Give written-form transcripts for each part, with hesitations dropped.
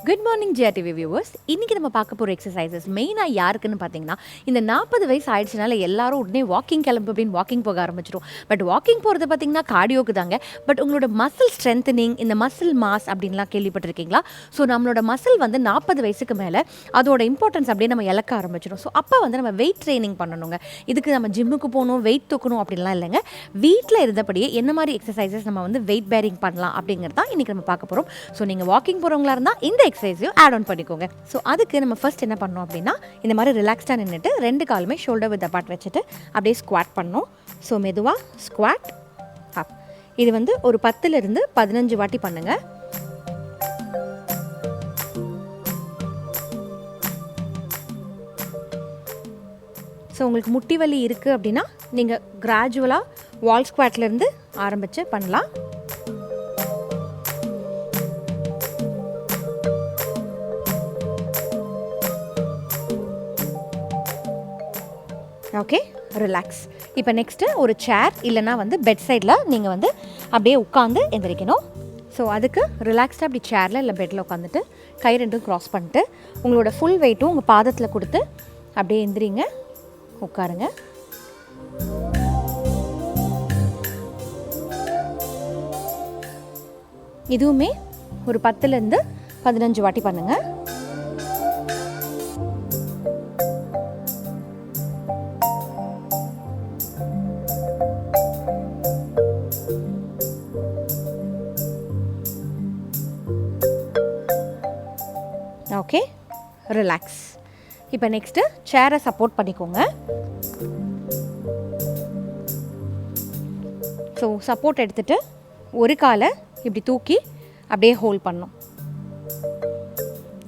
Good morning ஜிஆர்டிவி viewers. இன்றைக்கி நம்ம பார்க்க போகிற எக்ஸசைசஸ் மெயினாக யாருக்குன்னு பார்த்தீங்கன்னா, இந்த 40 வயசு ஆயிடுச்சுனால எல்லாரும் உடனே வாக்கிங் கிளம்பு அப்படின்னு வாக்கிங் போக ஆரம்பிச்சிடும். பட் வாக்கிங் போகிறது பார்த்தீங்கன்னா கார்டியோக்கு தாங்க. பட் உங்களோட மசில் ஸ்ட்ரென்தனிங், இந்த மசில் மாஸ் அப்படின்லாம் கேள்விப்பட்டிருக்கீங்களா? ஸோ நம்மளோட மசில் வந்து 40 வயசுக்கு மேலே அதோட இம்பார்ட்டன்ஸ் அப்படியே நம்ம இழக்க ஆரம்பிச்சிடும். ஸோ அப்போ வந்து நம்ம வெயிட் ட்ரைனிங் பண்ணணுங்க. இதுக்கு நம்ம ஜிம்முக்கு போகணும், வெயிட் தூக்கணும் அப்படின்லாம் இல்லைங்க. வீட்டில் இருந்தபடியே என்ன மாதிரி எக்ஸசைசஸ் நம்ம வந்து வெயிட் பேரிங் பண்ணலாம் அப்படிங்கிறது தான் இன்றைக்கி நம்ம பார்க்க போகிறோம். ஸோ நீங்கள் வாக்கிங் போகிறவங்களா இருந்தால் இந்த எக்ஸசைஸையும் ஆட் ஆன் பண்ணிக்கோங்க. ஸோ அதுக்கு நம்ம ஃபர்ஸ்ட் என்ன பண்ணோம் அப்படின்னா, இந்த மாதிரி ரிலாக்ஸ்டாக நின்றுட்டு 2 காலுமே ஷோல்டர் வித் அப்பார்ட் வச்சுட்டு அப்படியே ஸ்குவாட் பண்ணணும். ஸோ மெதுவாக ஸ்குவாட் அப். இது வந்து ஒரு 10லிருந்து 15 வாட்டி பண்ணுங்கள். ஸோ உங்களுக்கு முட்டி வலி இருக்குது அப்படின்னா நீங்கள் கிராஜுவலாக வால் ஸ்குவாட்லேருந்து ஆரம்பித்து பண்ணலாம். Okay, relax. இப்போ நெக்ஸ்ட்டு ஒரு சேர் இல்லைனா வந்து பெட் சைடில் நீங்கள் வந்து அப்படியே உட்காந்து எந்திரிக்கணும். ஸோ அதுக்கு ரிலாக்ஸ்டாக அப்படி சேரில் இல்லை பெட்டில் உட்காந்துட்டு கை ரெண்டும் க்ராஸ் பண்ணிட்டு உங்களோட ஃபுல் வெயிட்டும் உங்கள் பாதத்தில் கொடுத்து அப்படியே எந்திரிங்க, உட்காருங்க. இதுவுமே ஒரு 10லிருந்து 15 வாட்டி பண்ணுங்கள். Okay, relax. இப்போ நெக்ஸ்ட்டு சேரை சப்போர்ட் பண்ணிக்கோங்க. ஸோ சப்போர்ட் எடுத்துகிட்டு ஒரு காலை இப்படி தூக்கி அப்படியே ஹோல்ட் பண்ணணும்.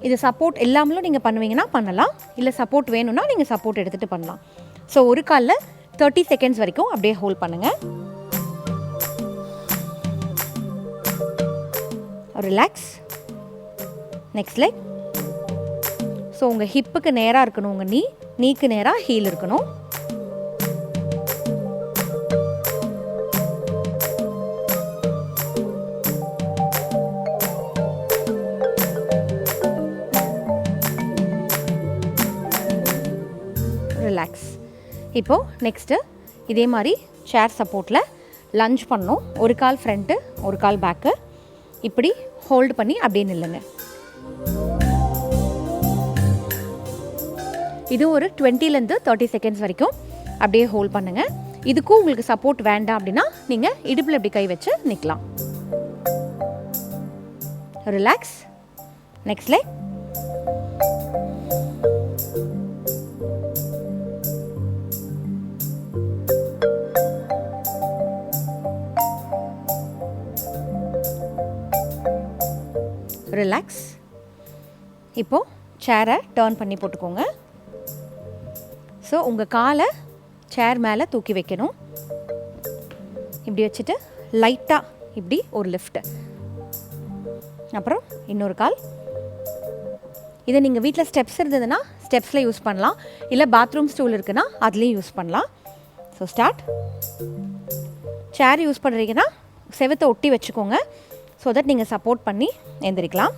இது சப்போர்ட் எல்லாமலும் நீங்கள் பண்ணுவீங்கன்னா பண்ணலாம், இல்லை சப்போர்ட் வேணும்னா நீங்கள் சப்போர்ட் எடுத்துகிட்டு பண்ணலாம். ஸோ ஒரு காலில் 30 செகண்ட்ஸ் வரைக்கும் அப்படியே ஹோல்ட் பண்ணுங்கள். ரிலாக்ஸ். Next leg. ஸோ உங்கள் ஹிப்புக்கு நேராக இருக்கணும், உங்கள் நீக்கு நேராக ஹீல் இருக்கணும். ரிலாக்ஸ். இப்போது நெக்ஸ்ட்டு இதே மாதிரி சேர் சப்போர்ட்டில் லஞ்ச் பண்ணணும். ஒரு கால் ஃப்ரண்ட்டு, ஒரு கால் பேக்கு, இப்படி ஹோல்டு பண்ணி அப்படியே நில்லுங்க. இது ஒரு 20லேருந்து 30 செகண்ட்ஸ் வரைக்கும் அப்படியே ஹோல்ட் பண்ணுங்கள். இதுக்கும் உங்களுக்கு சப்போர்ட் வேண்டாம் அப்படின்னா நீங்கள் இடுப்பில் இப்படி கை வச்சு நிற்கலாம். ரிலாக்ஸ். Next leg. ரிலாக்ஸ். இப்போது சேரை டர்ன் பண்ணி போட்டுக்கோங்க. ஸோ உங்கள் காலை சேர் மேலே தூக்கி வைக்கணும். இப்படி வச்சுட்டு லைட்டாக இப்படி ஒரு லிஃப்ட்டு, அப்புறம் இன்னொரு கால். இதை நீங்கள் வீட்டில் ஸ்டெப்ஸ் இருந்ததுன்னா ஸ்டெப்ஸில் யூஸ் பண்ணலாம், இல்லை பாத்ரூம் ஸ்டூல் இருக்குன்னா அதுலேயும் யூஸ் பண்ணலாம். So start. சேர் யூஸ் பண்ணுறீங்கன்னா செவத்தை ஒட்டி வச்சுக்கோங்க, ஸோ தட் நீங்கள் சப்போர்ட் பண்ணி எந்திரிக்கலாம்.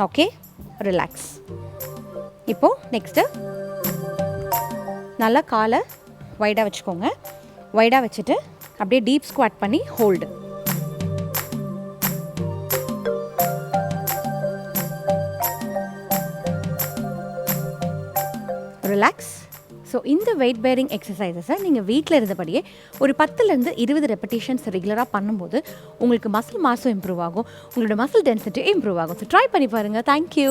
Okay, relax. இப்போது நெக்ஸ்ட்டு நல்லா காலை வைடாக வச்சுக்கோங்க. வைடாக வச்சுட்டு அப்படியே டீப் ஸ்குவாட் பண்ணி ஹோல்டு. ரிலாக்ஸ். ஸோ இந்த வெயிட் பேரிங் எக்ஸசைசஸை நீங்கள் வீட்டில் இருந்தபடியே ஒரு 10லேருந்து 20 ரெப்படேஷன்ஸ் ரெகுலராக பண்ணும்போது உங்களுக்கு மசில் மாஸும் இம்ப்ரூவ் ஆகும், உங்களோட மசில் டென்சிட்டி இம்ப்ரூவ் ஆகும். ஸோ ட்ரை பண்ணி பாருங்கள். தேங்க்யூ.